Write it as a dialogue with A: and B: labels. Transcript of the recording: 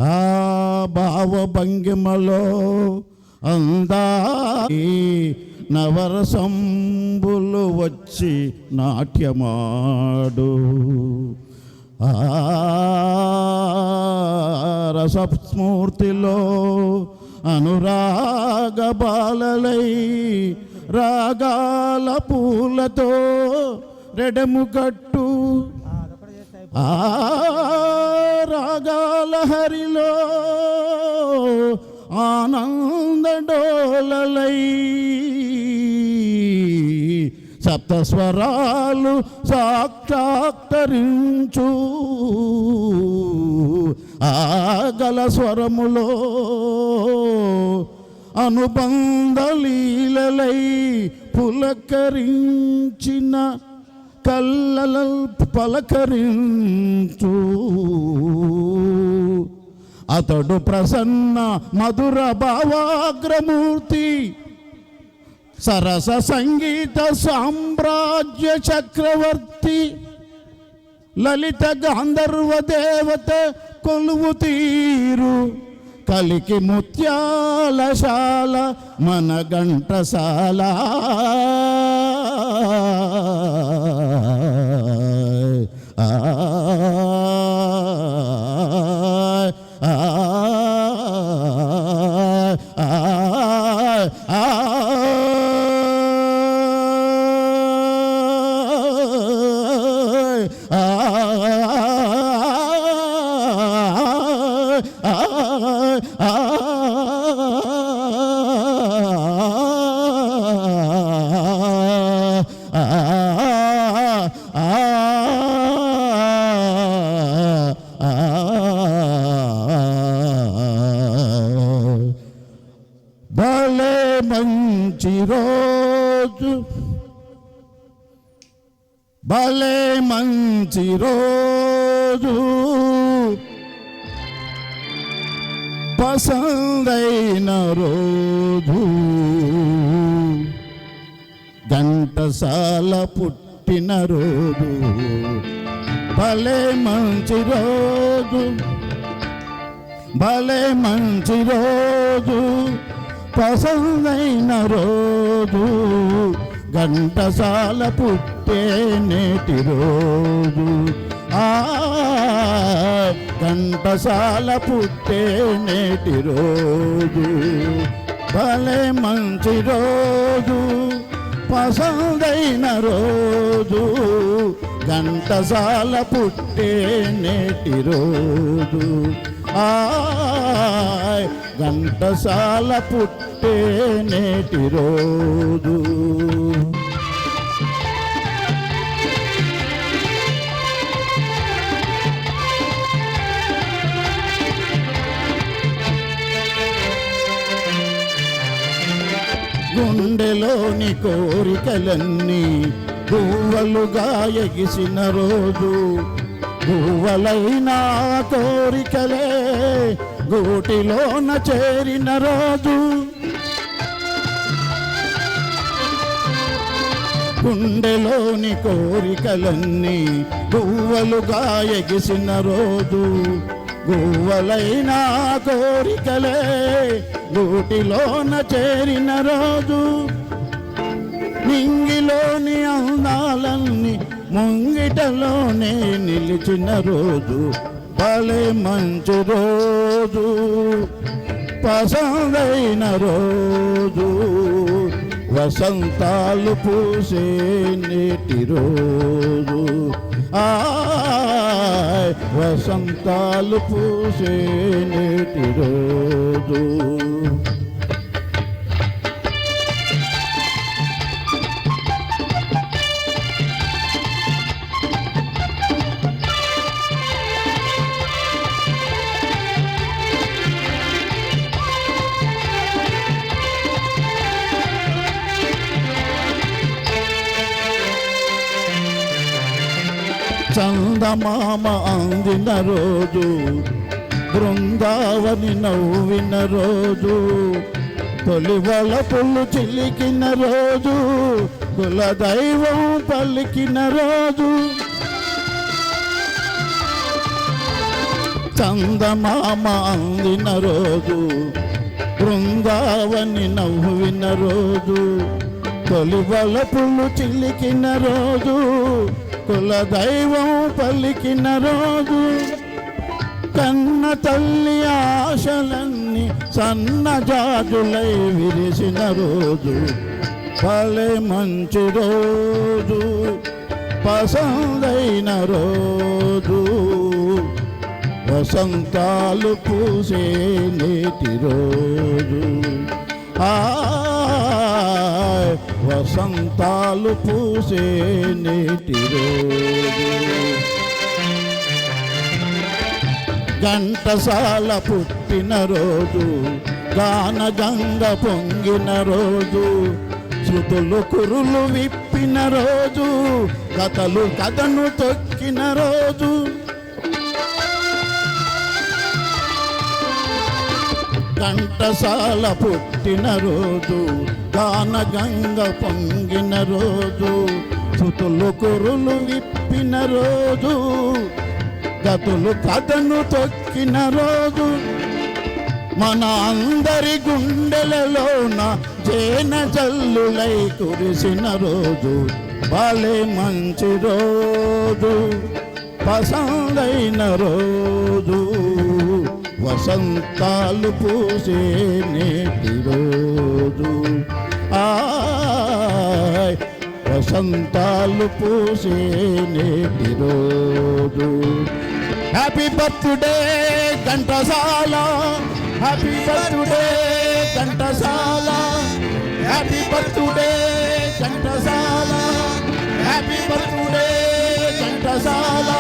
A: ఆ భావభంగిమలో అందా నవరసంబులు వచ్చి నాట్యమాడు. ఆ రసస్మూర్తిలో అనురాగ బాలలై రాగాల పూలతో రెడముకట్టు. ఆ రాగాల హరిలో ఆనంద డోలలై సప్తస్వరాలు సాక్షాత్కరించు. ఆగల స్వరములో అనుబంధ లీలలై పులకరించిన కల్లల పలకరించు. అతడు ప్రసన్న మధుర భావాగ్రమూర్తి, సరస సంగీత సామ్రాజ్య చక్రవర్తి, లలిత గాంధర్వ దేవత కొలువు తీరు, కలికి ముత్యాలశాల మన ఘంటసాల. భలే మంచి రోజు, భలే మంచి రోజు, పసందైన రోజు, ఘంటసాల పుట్టిన రోజు. భలే మంచి రోజు, భలే మంచి రోజు, పసందైన రోజు, ఘంటసాల పుట్టే నేటి రోజు. ఆ ఘంటసాల పుట్టే నేటి రోజు. భలే మంచి రోజు, పసందైన రోజు, ఘంటసాల పుట్టే నేటి రోజు. ఘంటసాల పుట్టే నేటి రోజు. గుండెలోని కోరికలన్నీ గువ్వలుగా ఎగిసిన రోజు, గువ్వలైన కోరికలే గూటిలోన చేరిన రోజు. గుండెలోని కోరికలన్నీ గువ్వలుగా ఎగిసిన రోజు, గువ్వలైన కోరికలే గూటిలోన చేరిన రోజు. నింగిలోని అందాలన్నీ ముంగిటలోనే నిలిచిన రోజు. భలే మంచి రోజు, పసందైన రోజు, వసంతాలు పూసే నేటి రోజు. వసంతాలు పూసే నేటి రోజు. చందమామ అందిన రోజు, బృందావని నవ్విన రోజు, తొలి వలపులు చిలికిన రోజు, కులదైవం పలికిన రోజు. చందమామ అందిన రోజు, బృందావని నవ్విన రోజు, తొలి వలపులు చిలికిన రోజు, కులదైవం పలికిన రోజు, కన్న తల్లి ఆశలన్నీ సన్నజాజులై విరిసిన రోజు, భలే మంచి రోజు, పసందైన రోజు, వసంతాలు పూసే నేటి రోజు, వసంతాలు పూసే నేటి రోజు. ఘంటసాల పుట్టిన రోజు, గానగంగ పొంగిన రోజు, శృతులు కురులు విప్పిన రోజు, కథలు కథను తొక్కిన రోజు, ఘంటసాల పుట్టిన రోజు, గానగంగ పొంగిన రోజు, శృతులు కురులు విప్పిన రోజు, కథలు కథను తొక్కిన రోజు, మన అందరి గుండెలలోన జేన జల్లులై కురిసిన రోజు, భలే మంచి రోజు, పసందైన రోజు, వసంతాలు పూసే నేటి రోజు, వసంతాలు పూసే నేటి రోజు. Happy birthday Ghantasala, happy birthday Ghantasala, happy birthday Ghantasala, happy birthday Ghantasala.